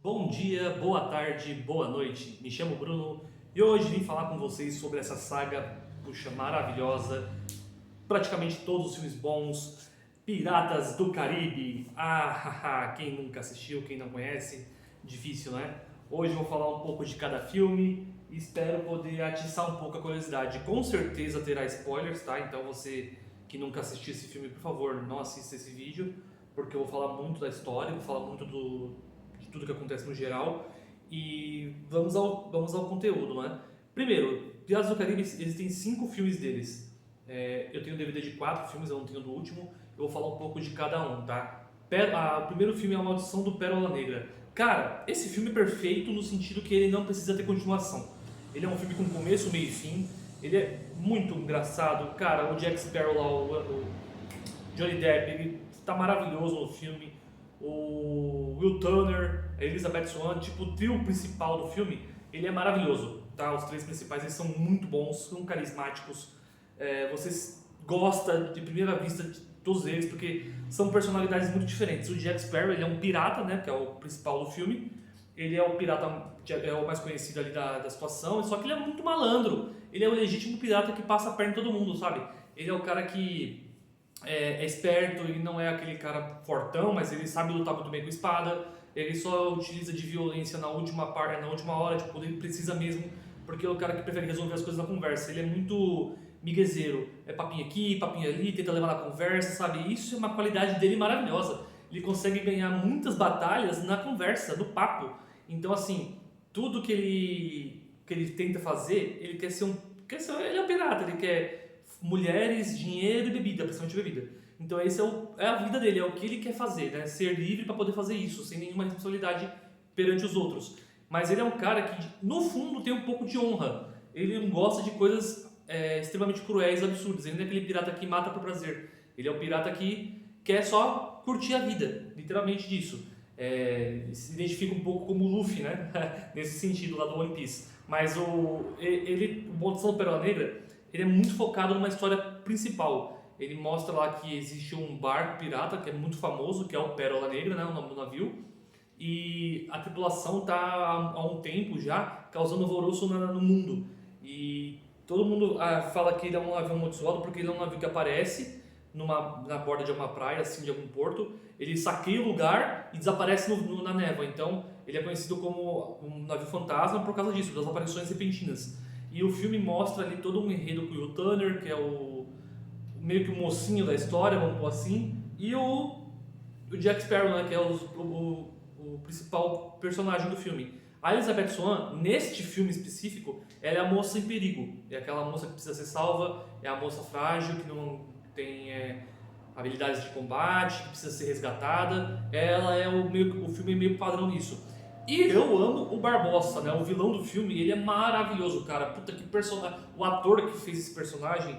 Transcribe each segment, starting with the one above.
Bom dia, boa tarde, boa noite. Me chamo Bruno e hoje vim falar com vocês sobre essa saga, puxa, maravilhosa. Praticamente todos os filmes bons. Piratas do Caribe. Quem nunca assistiu, quem não conhece, difícil, né? Hoje eu vou falar um pouco de cada filme e espero poder atiçar um pouco a curiosidade. Com certeza terá spoilers, tá? Então você que nunca assistiu esse filme, por favor, não assista esse vídeo, porque eu vou falar muito da história, vou falar muito de tudo que acontece no geral. E vamos ao conteúdo, né? Primeiro, Piratas do Caribe, existem 5 filmes deles. Eu tenho DVD de 4 filmes, eu não tenho do último. Eu vou falar um pouco de cada um, tá? O primeiro filme é A Maldição do Pérola Negra. Cara, esse filme é perfeito no sentido que ele não precisa ter continuação. Ele é um filme com começo, meio e fim. Ele é muito engraçado. Cara, o Jack Sparrow lá, o Johnny Depp, ele tá maravilhoso no filme. O Will Turner, a Elizabeth Swann, tipo, o trio principal do filme, ele é maravilhoso, tá? Os três principais, eles são muito bons, são carismáticos. Você gosta de primeira vista de todos eles, porque são personalidades muito diferentes. O Jack Sparrow, ele é um pirata, né? Que é o principal do filme. Ele é o pirata, é o mais conhecido ali da situação, só que ele é muito malandro. Ele é o legítimo pirata que passa a perna em todo mundo, sabe? Ele é o cara que é esperto, ele não é aquele cara fortão, mas ele sabe lutar muito bem com espada. Ele só utiliza de violência na última hora, tipo, quando ele precisa mesmo, porque é o cara que prefere resolver as coisas na conversa. Ele é muito miguezeiro, é papinho aqui, papinho ali, tenta levar na conversa, sabe? Isso é uma qualidade dele maravilhosa. Ele consegue ganhar muitas batalhas na conversa, no papo. Então, assim, tudo que ele tenta fazer, ele ele é um pirata, ele quer mulheres, dinheiro e bebida, principalmente bebida. Então é a vida dele, é o que ele quer fazer, né? Ser livre para poder fazer isso, sem nenhuma responsabilidade perante os outros. Mas ele é um cara que, no fundo, tem um pouco de honra. Ele não gosta de coisas extremamente cruéis, absurdas. Ele não é aquele pirata que mata por prazer. Ele é um pirata que quer só curtir a vida, literalmente disso. Se identifica um pouco como o Luffy, né? Nesse sentido lá do One Piece. Mas o Maldição do Pérola Negra, ele é muito focado numa história principal. Ele mostra lá que existe um barco pirata que é muito famoso, que é o Pérola Negra, né? O nome do navio. E a tripulação está há um tempo já causando alvoroço no mundo. E todo mundo fala que ele é um navio amaldiçoado porque ele é um navio que aparece na borda de uma praia, assim, de algum porto. Ele saqueia o lugar e desaparece na névoa. Então ele é conhecido como um navio fantasma por causa disso, das aparições repentinas. E o filme mostra ali todo um enredo com o Will Turner, que é meio que o mocinho da história, vamos pôr assim, e o Jack Sparrow, né, que é o principal personagem do filme. A Elizabeth Swann, neste filme específico, ela é a moça em perigo. É aquela moça que precisa ser salva, é a moça frágil, que não tem habilidades de combate, que precisa ser resgatada. Ela é o filme é meio padrão nisso. E eu amo o Barbossa, né? O vilão do filme, ele é maravilhoso, cara. Puta que personagem. O ator que fez esse personagem,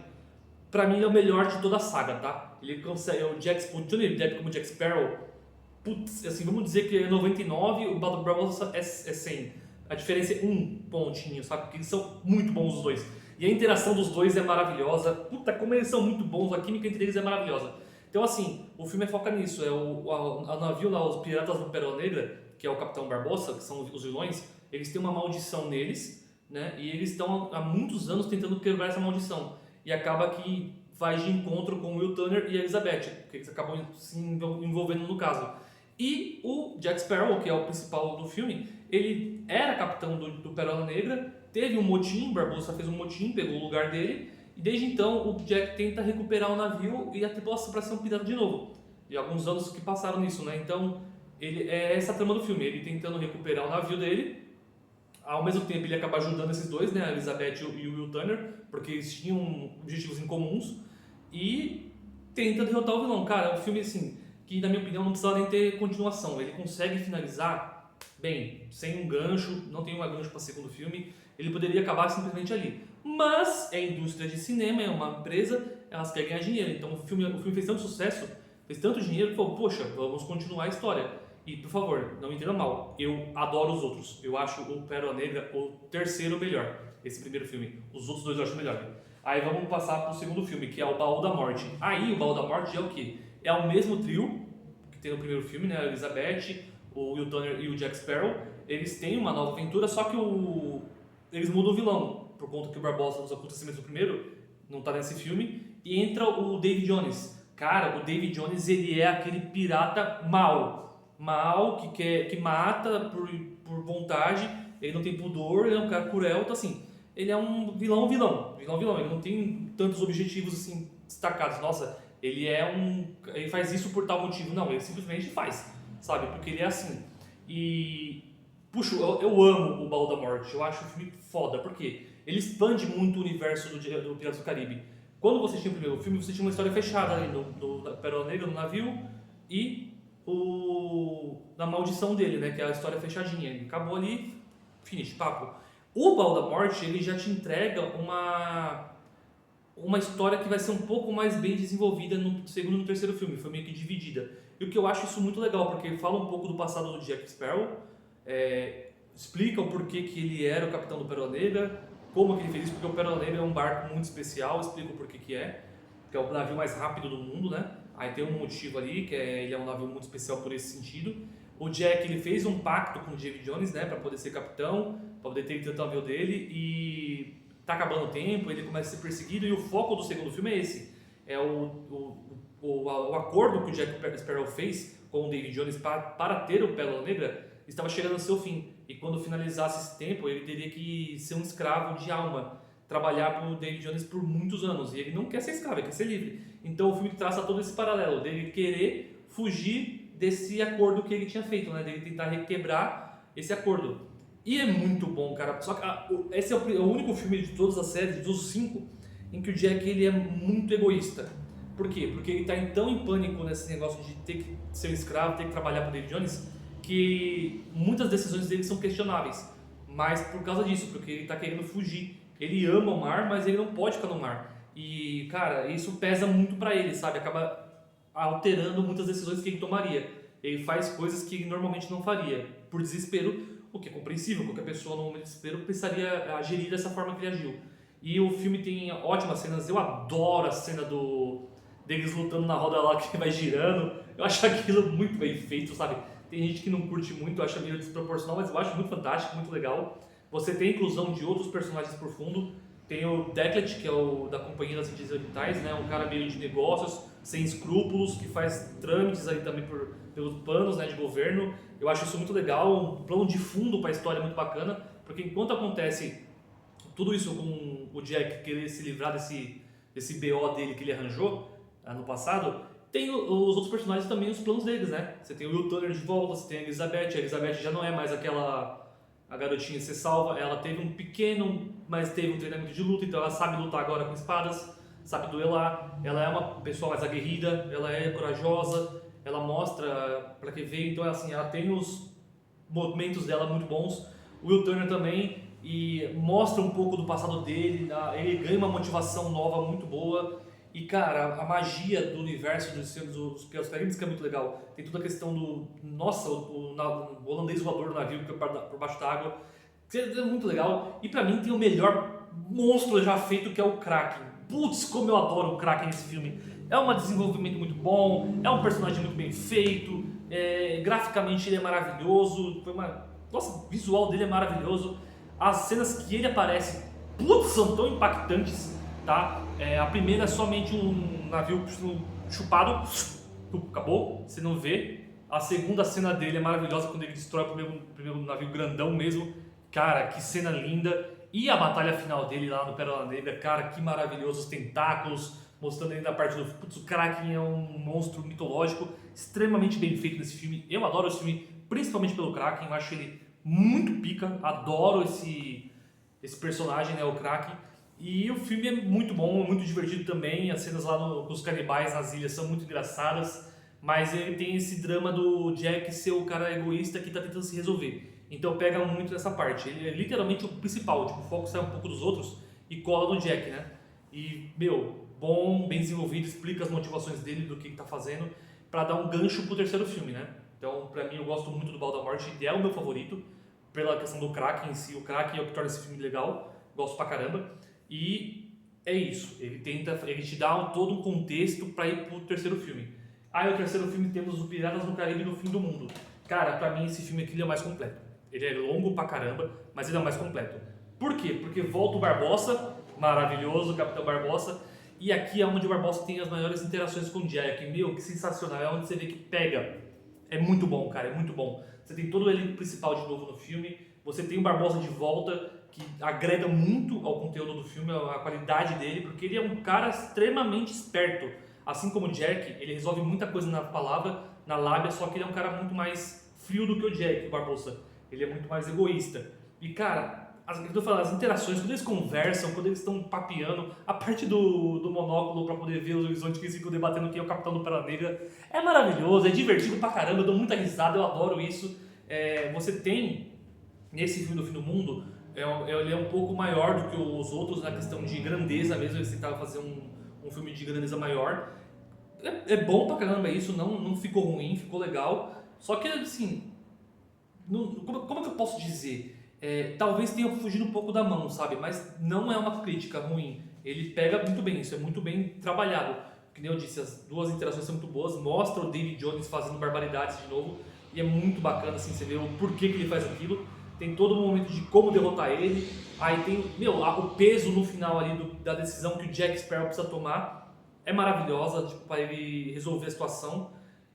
pra mim, ele é o melhor de toda a saga, tá? Ele consegue. O Johnny Depp como Jack Sparrow. Putz, assim, vamos dizer que é 99, o Barbossa é 100. A diferença é um pontinho, sabe? Porque eles são muito bons os dois. E a interação dos dois é maravilhosa. Puta, como eles são muito bons, a química entre eles é maravilhosa. Então, assim, o filme foca nisso. É o navio lá, os Piratas do Pérola Negra, que é o Capitão Barbossa, que são os vilões, eles têm uma maldição neles, né? E eles estão há muitos anos tentando quebrar essa maldição. E acaba que vai de encontro com o Will Turner e a Elizabeth, que eles acabam se envolvendo no caso. E o Jack Sparrow, que é o principal do filme, ele era capitão do Pérola Negra, teve um motim, Barbossa fez um motim, pegou o lugar dele, e desde então o Jack tenta recuperar o navio e a tripulação para ser um pirata de novo. E alguns anos que passaram nisso, né? Então, é essa a trama do filme, ele tentando recuperar o navio dele, ao mesmo tempo ele acaba ajudando esses dois, né? A Elizabeth e o Will Turner, porque eles tinham objetivos em comuns, e tenta derrotar o vilão. Cara, é um filme assim que, na minha opinião, não precisava nem ter continuação. Ele consegue finalizar bem, sem um gancho, não tem um gancho para segundo filme. Ele poderia acabar simplesmente ali. Mas é indústria de cinema, é uma empresa, elas querem ganhar dinheiro. Então o filme fez tanto sucesso, fez tanto dinheiro, que falou, poxa, vamos continuar a história. E, por favor, não me entenda mal, eu adoro os outros. Eu acho o Pérola Negra o terceiro melhor, esse primeiro filme. Os outros dois eu acho melhor. Aí vamos passar pro segundo filme, que é o Baú da Morte. Aí o Baú da Morte é o quê? É o mesmo trio que tem no primeiro filme, né? A Elizabeth, o Will Turner e o Jack Sparrow, eles têm uma nova aventura, só que eles mudam o vilão, por conta que o Barbosa, nos acontecimentos do primeiro, não tá nesse filme, e entra o Davy Jones. Cara, o Davy Jones, ele é aquele pirata mal, que mata por vontade, ele não tem pudor, ele é um cara cruel, então assim, ele é um vilão, ele não tem tantos objetivos assim destacados. Nossa, ele faz isso por tal motivo, não, ele simplesmente faz, sabe, porque ele é assim. E, puxa, eu amo o Baú da Morte, eu acho o filme foda, porque ele expande muito o universo do Piratas do Caribe. Quando você tinha o primeiro filme, você tinha uma história fechada ali do Pérola Negra, no navio, e na maldição dele, né, que é a história fechadinha. Ele acabou ali, finish, papo. O Baú da Morte, ele já te entrega uma história que vai ser um pouco mais bem desenvolvida no segundo e no terceiro filme, foi meio que dividida. E o que eu acho isso muito legal, porque fala um pouco do passado do Jack Sparrow, explica o porquê que ele era o capitão do Pérola Negra, como que ele fez isso, porque o Pérola Negra é um barco muito especial, explica o porquê que é o navio mais rápido do mundo, né? Aí tem um motivo ali, ele é um navio muito especial por esse sentido. O Jack, ele fez um pacto com o Davy Jones, né, para poder ser capitão, para poder ter o navio dele, e tá acabando o tempo, ele começa a ser perseguido, e o foco do segundo filme é esse. É o acordo que o Jack Sparrow fez com o Davy Jones para ter o Pérola Negra estava chegando ao seu fim. E quando finalizasse esse tempo, ele teria que ser um escravo de alma, trabalhar para o Davy Jones por muitos anos. E ele não quer ser escravo, ele quer ser livre. Então o filme traça todo esse paralelo dele querer fugir desse acordo que ele tinha feito, né? Dele tentar requebrar esse acordo. E é muito bom, cara. Só que esse é o único filme de todas as séries, dos 5, em que o Jack ele é muito egoísta. Por quê? Porque ele está tão em pânico nesse negócio de ter que ser um escravo, ter que trabalhar para o Davy Jones, que muitas decisões dele são questionáveis, mas por causa disso, porque ele está querendo fugir. Ele ama o mar, mas ele não pode ficar no mar. E, cara, isso pesa muito para ele, sabe? Acaba alterando muitas decisões que ele tomaria. Ele faz coisas que ele normalmente não faria, por desespero, o que é compreensível. Qualquer pessoa no momento de desespero precisaria agir dessa forma que ele agiu. E o filme tem ótimas cenas. Eu adoro a cena deles lutando na roda lá que vai girando. Eu acho aquilo muito bem feito, sabe? Tem gente que não curte muito, acha meio desproporcional, mas eu acho muito fantástico, muito legal. Você tem a inclusão de outros personagens por fundo. Tem o Declet, que é o da Companhia das Índias Orientais, né? Um cara meio de negócios, sem escrúpulos, que faz trâmites aí também pelos planos, né, de governo. Eu acho isso muito legal, um plano de fundo para a história muito bacana, porque enquanto acontece tudo isso com o Jack querer se livrar desse BO dele que ele arranjou no passado, tem os outros personagens também, os planos deles, né? Você tem o Will Turner de volta, você tem a Elizabeth já não é mais a garotinha que você salva, ela teve um pequeno, mas teve um treinamento de luta, então ela sabe lutar agora com espadas, sabe duelar, ela é uma pessoa mais aguerrida, ela é corajosa, ela mostra para que veio, então assim, ela tem os movimentos dela muito bons. O Will Turner também, e mostra um pouco do passado dele, ele ganha uma motivação nova muito boa. E, cara, a magia do universo dos Piratas Caribes que é muito legal. Tem toda a questão o holandês voador do navio que é por baixo d'água, que é muito legal. E pra mim tem o melhor monstro já feito, que é o Kraken. Putz, como eu adoro o Kraken nesse filme. É um desenvolvimento muito bom, é um personagem muito bem feito, graficamente ele é maravilhoso, nossa, o visual dele é maravilhoso. As cenas que ele aparece, putz, são tão impactantes. Tá? A primeira é somente um navio chupado, acabou, você não vê. A segunda cena dele é maravilhosa, quando ele destrói o primeiro navio grandão mesmo. Cara, que cena linda. E a batalha final dele lá no Pérola Negra, cara, que maravilhoso, os tentáculos, mostrando ainda a parte do... Putz, o Kraken é um monstro mitológico, extremamente bem feito nesse filme. Eu adoro esse filme, principalmente pelo Kraken, eu acho ele muito pica, adoro esse personagem, né, o Kraken. E o filme é muito bom, muito divertido também. As cenas lá com os canibais nas ilhas são muito engraçadas, mas ele tem esse drama do Jack ser o cara egoísta que tá tentando se resolver. Então pega muito nessa parte. Ele é literalmente o principal, tipo, o foco sai um pouco dos outros e cola no Jack, né? E, bom, bem desenvolvido, explica as motivações dele, do que ele tá fazendo, pra dar um gancho pro terceiro filme, né? Então, pra mim, eu gosto muito do Baú da Morte, é o meu favorito, pela questão do Kraken em si. O Kraken é o que torna esse filme legal, gosto pra caramba. E é isso, ele te dá todo um contexto para ir pro terceiro filme. Aí o terceiro filme temos o Piratas do Caribe no Fim do Mundo. Cara, pra mim esse filme aqui ele é o mais completo. Ele é longo pra caramba, mas ele é o mais completo. Por quê? Porque volta o Barbossa, maravilhoso, o Capitão Barbossa, e aqui é onde o Barbossa tem as maiores interações com o Jack. Meu, que sensacional, é onde você vê que pega. É muito bom, cara, é muito bom. Você tem todo o elenco principal de novo no filme, você tem o Barbosa de volta, que agrega muito ao conteúdo do filme, a qualidade dele, porque ele é um cara extremamente esperto. Assim como o Jack, ele resolve muita coisa na palavra, na lábia, só que ele é um cara muito mais frio do que o Jack, o Barbosa. Ele é muito mais egoísta. E cara, as interações, quando eles conversam, quando eles estão papeando, a parte do monóculo para poder ver os horizontes que eles ficam debatendo quem é o capitão do Pérola Negra, é maravilhoso, é divertido pra caramba, eu dou muita risada, eu adoro isso. Você tem, nesse filme do Fim do Mundo, ele é um pouco maior do que os outros na questão de grandeza mesmo, eles tentavam fazer um filme de grandeza maior. É bom pra caramba isso, não ficou ruim, ficou legal. Só que, assim, como é que eu posso dizer? Talvez tenha fugido um pouco da mão, sabe? Mas não é uma crítica ruim. Ele pega muito bem, isso é muito bem trabalhado. Que nem eu disse, as duas interações são muito boas, mostra o David Jones fazendo barbaridades de novo, e é muito bacana, assim, você vê o porquê que ele faz aquilo. Tem todo o momento de como derrotar ele. Aí tem, o peso no final ali da decisão que o Jack Sparrow precisa tomar. É maravilhosa, tipo, para ele resolver a situação.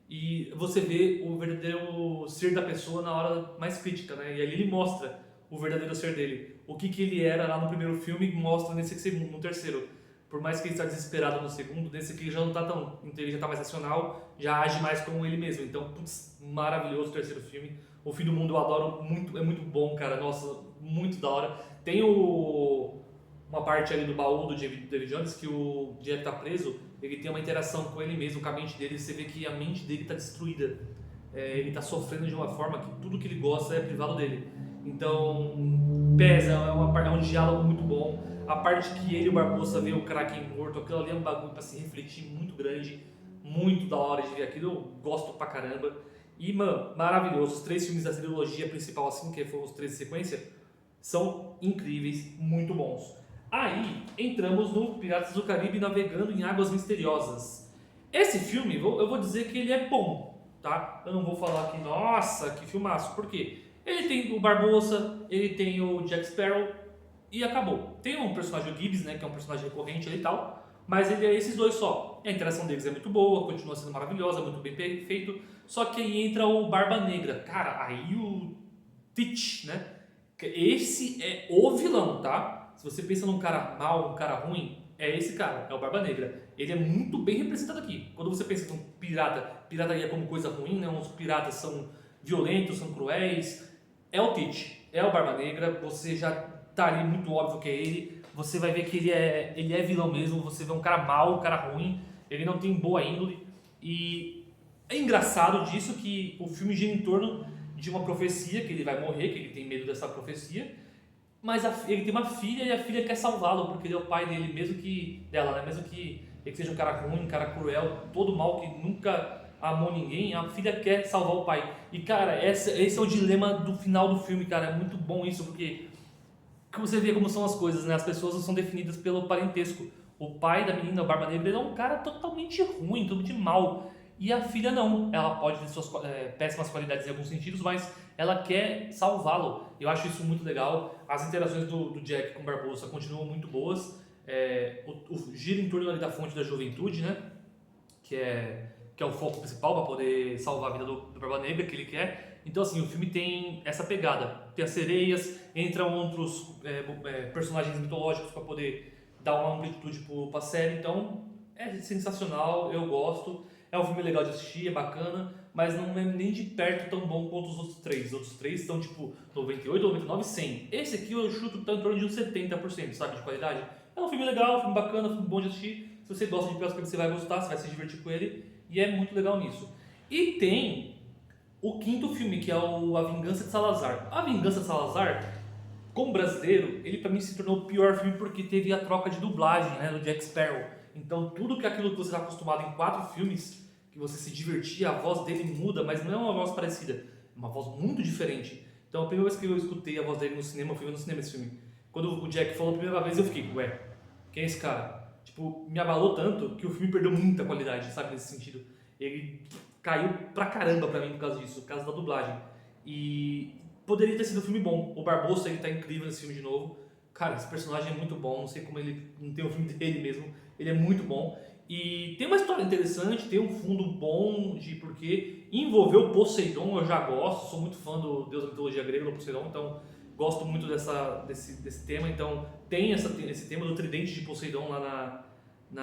E você vê o verdadeiro ser da pessoa na hora mais crítica, né? E ali ele mostra o verdadeiro ser dele. O que ele era lá no primeiro filme mostra nesse segundo, no terceiro. Por mais que ele está desesperado no segundo, nesse aqui ele já não está tão, ele já está mais racional, já age mais como ele mesmo. Então, putz, maravilhoso o terceiro filme. O Fim do Mundo eu adoro muito, é muito bom, cara. Nossa, muito da hora. Tem uma parte ali do baú do David Jones que o Jack tá preso, ele tem uma interação com ele mesmo, com a mente dele, você vê que a mente dele tá destruída. Ele tá sofrendo de uma forma que tudo que ele gosta é privado dele. Então, pesa, é um diálogo muito bom. A parte que ele e o Barbosa vê o Kraken morto, aquilo ali é um bagulho pra se refletir muito grande, muito da hora de ver aquilo, eu gosto pra caramba. E, mano, maravilhoso. Os três filmes da trilogia principal, assim, que foram os três de sequência, são incríveis, muito bons. Aí entramos no Piratas do Caribe navegando em águas misteriosas. Esse filme, eu vou dizer que ele é bom, tá? Eu não vou falar que, nossa, que filmaço. Por quê? Ele tem o Barbossa, ele tem o Jack Sparrow e acabou. Tem um personagem, o Gibbs, né, que é um personagem recorrente ali e tal, mas ele é esses dois só. A interação deles é muito boa, continua sendo maravilhosa, muito bem feito. Só que aí entra o Barba Negra. Cara, aí o Teach, né? Esse é o vilão, tá? Se você pensa num cara mau, um cara ruim, é esse cara, é o Barba Negra. Ele é muito bem representado aqui. Quando você pensa num pirataria como coisa ruim, né? Os piratas são violentos, são cruéis, é o Teach, é o Barba Negra. Você já tá ali muito óbvio que é ele. Você vai ver que ele é vilão mesmo. Você vê um cara mau, um cara ruim. Ele não tem boa índole. E é engraçado disso que o filme gira em torno de uma profecia, que ele vai morrer, que ele tem medo dessa profecia, mas ele tem uma filha e a filha quer salvá-lo, porque ele é o pai dele, dela, né? Mesmo que ele seja um cara ruim, um cara cruel, todo mal, que nunca amou ninguém, a filha quer salvar o pai. E cara, esse é o dilema do final do filme, cara, é muito bom isso, porque você vê como são as coisas, né? As pessoas não são definidas pelo parentesco. O pai da menina, o Barba Negra, ele é um cara totalmente ruim, totalmente mal. E a filha não, ela pode ter suas péssimas qualidades em alguns sentidos, mas ela quer salvá-lo. Eu acho isso muito legal. As interações do Jack com o Barbosa continuam muito boas. O giro em torno ali da fonte da juventude, né? Que é o foco principal para poder salvar a vida do Barba Negra, que ele quer. Então, assim, o filme tem essa pegada. Tem as sereias, entram outros personagens mitológicos para poder dar uma amplitude para a série. Então, é sensacional, eu gosto. É um filme legal de assistir, é bacana, mas não é nem de perto tão bom quanto os outros três. Os outros três estão tipo 98, 99, 100. Esse aqui eu chuto tá em torno de uns 70%, sabe, de qualidade. É um filme legal, um filme bacana, um filme bom de assistir. Se você gosta de Piratas do Caribe, você vai gostar, você vai se divertir com ele. E é muito legal nisso. E tem o quinto filme, que é A Vingança de Salazar. A Vingança de Salazar, como brasileiro, ele pra mim se tornou o pior filme porque teve a troca de dublagem, né, do Jack Sparrow. Então tudo que aquilo que você está acostumado em 4 filmes, que você se divertia, a voz dele muda, mas não é uma voz parecida, é uma voz muito diferente. Então a primeira vez que eu escutei a voz dele no cinema, eu fui ver no cinema esse filme. Quando o Jack falou a primeira vez, eu fiquei, ué, quem é esse cara? Tipo, me abalou tanto que o filme perdeu muita qualidade, sabe, nesse sentido. Ele caiu pra caramba pra mim por causa disso, por causa da dublagem. E poderia ter sido um filme bom. O Barbossa, ele tá incrível nesse filme de novo. Cara, esse personagem é muito bom, não sei como ele não tem um filme dele mesmo. Ele é muito bom. E tem uma história interessante, tem um fundo bom de porquê. Envolveu o Poseidon, eu já gosto, sou muito fã do deus da mitologia grega, do Poseidon, então gosto muito desse tema. Então tem esse tema do tridente de Poseidon lá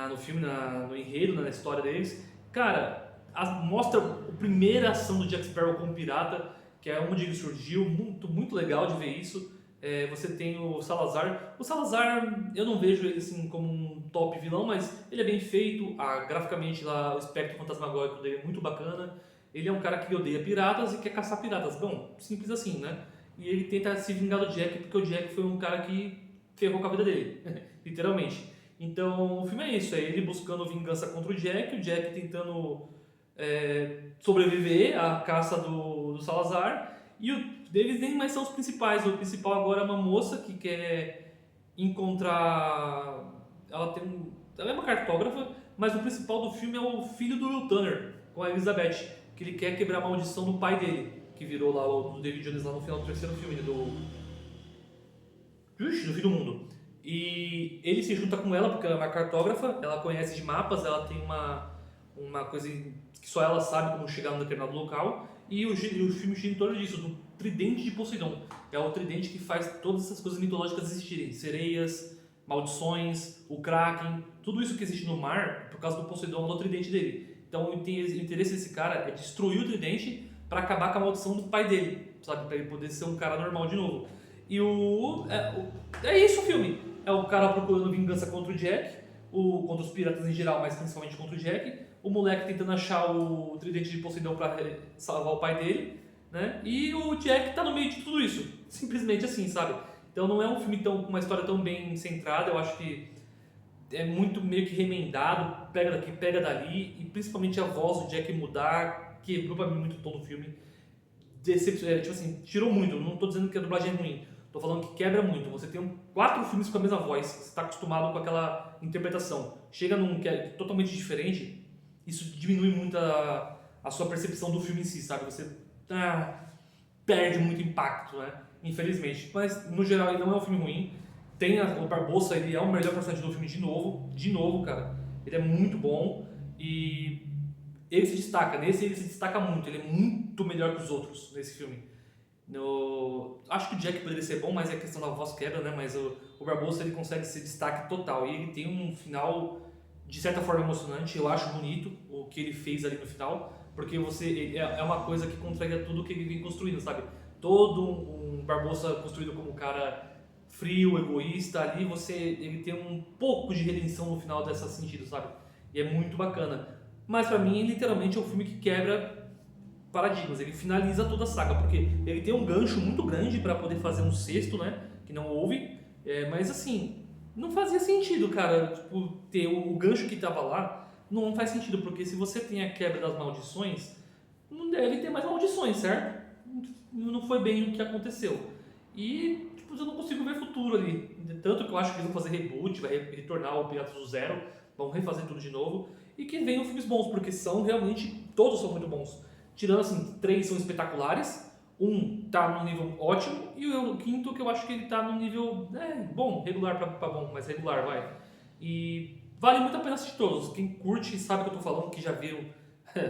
no filme, no enredo, na história deles. Cara, mostra a primeira ação do Jack Sparrow como pirata, que é onde ele surgiu, muito legal de ver isso. Você tem o Salazar. O Salazar, eu não vejo ele assim como um top vilão, mas ele é bem feito. Graficamente lá, o espectro fantasmagórico dele é muito bacana. Ele é um cara que odeia piratas e quer caçar piratas. Bom, simples assim, né? E ele tenta se vingar do Jack, porque o Jack foi um cara que ferrou com a vida dele, literalmente. Então, o filme é isso, é ele buscando vingança contra o Jack tentando sobreviver à caça do Salazar, e eles nem mais são os principais. O principal agora é uma moça que quer encontrar... Ela é uma cartógrafa, mas o principal do filme é o filho do Will Turner, com a Elizabeth, que ele quer quebrar a maldição do pai dele, que virou lá o David Jones lá no final do terceiro filme, do Fim do Mundo. E ele se junta com ela porque ela é uma cartógrafa, ela conhece de mapas, ela tem uma coisa que só ela sabe como chegar num determinado local. E o filme gira em torno disso, do tridente de Poseidon. É o tridente que faz todas essas coisas mitológicas existirem. Sereias, maldições, o Kraken, tudo isso que existe no mar, por causa do Poseidon, do tridente dele. Então o interesse desse cara é destruir o tridente para acabar com a maldição do pai dele, sabe? Para ele poder ser um cara normal de novo. E é isso o filme. É o cara procurando vingança contra o Jack, contra os piratas em geral, mas principalmente contra o Jack. O moleque tentando achar o tridente de Poseidon para salvar o pai dele, né? E o Jack tá no meio de tudo isso. Simplesmente assim, sabe? Então não é um filme com uma história tão bem centrada. Eu acho que é muito meio que remendado, pega daqui, pega dali, e principalmente a voz do Jack mudar, quebrou pra mim muito o tom do filme. Tipo assim, tirou muito. Eu não tô dizendo que a dublagem é ruim, tô falando que quebra muito. Você tem 4 filmes com a mesma voz, você tá acostumado com aquela interpretação. Chega num que é totalmente diferente, isso diminui muito a sua percepção do filme em si, sabe? Você perde muito impacto, né? Infelizmente. Mas, no geral, ele não é um filme ruim. Tem o Barbossa, ele é o melhor personagem do filme de novo, cara. Ele é muito bom e ele se destaca. Nesse ele se destaca muito, ele é muito melhor que os outros nesse filme. Acho que o Jack poderia ser bom, mas é questão da voz quebra, né? Mas o Barbossa, ele consegue ser destaque total e ele tem um final de certa forma emocionante. Eu acho bonito o que ele fez ali no final, porque é uma coisa que contraria tudo que ele vem construindo, sabe? Todo um Barbossa construído como um cara frio, egoísta, ali ele tem um pouco de redenção no final desse sentido, sabe? E é muito bacana. Mas pra mim, literalmente, é um filme que quebra paradigmas, ele finaliza toda a saga, porque ele tem um gancho muito grande pra poder fazer um sexto, né? Que não houve, mas assim, não fazia sentido, cara, tipo, ter o gancho que tava lá, não faz sentido, porque se você tem a quebra das maldições, não deve ter mais maldições, certo? Não foi bem o que aconteceu. E, tipo, eu não consigo ver futuro ali. Tanto que eu acho que eles vão fazer reboot, vai retornar o Piratas do Zero, vão refazer tudo de novo. E que venham filmes bons, porque todos são muito bons. Tirando, assim, 3 são espetaculares, um tá num nível ótimo, e o quinto que eu acho que ele tá num nível bom, regular pra bom, mas regular, vai. E vale muito a pena assistir todos. Quem curte sabe o que eu tô falando, que já viram,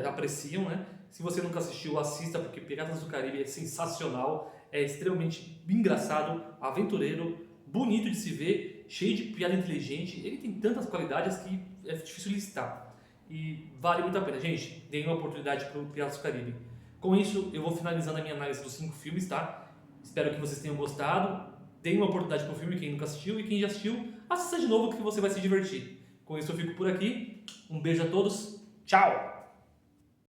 apreciam, né? Se você nunca assistiu, assista, porque Piratas do Caribe é sensacional, é extremamente engraçado, aventureiro, bonito de se ver, cheio de piada inteligente. Ele tem tantas qualidades que é difícil listar. E vale muito a pena. Gente, deem uma oportunidade para o Piratas do Caribe. Com isso, eu vou finalizando a minha análise dos 5 filmes, tá? Espero que vocês tenham gostado. Deem uma oportunidade para o filme, quem nunca assistiu. E quem já assistiu, assista de novo que você vai se divertir. Com isso, eu fico por aqui. Um beijo a todos. Tchau!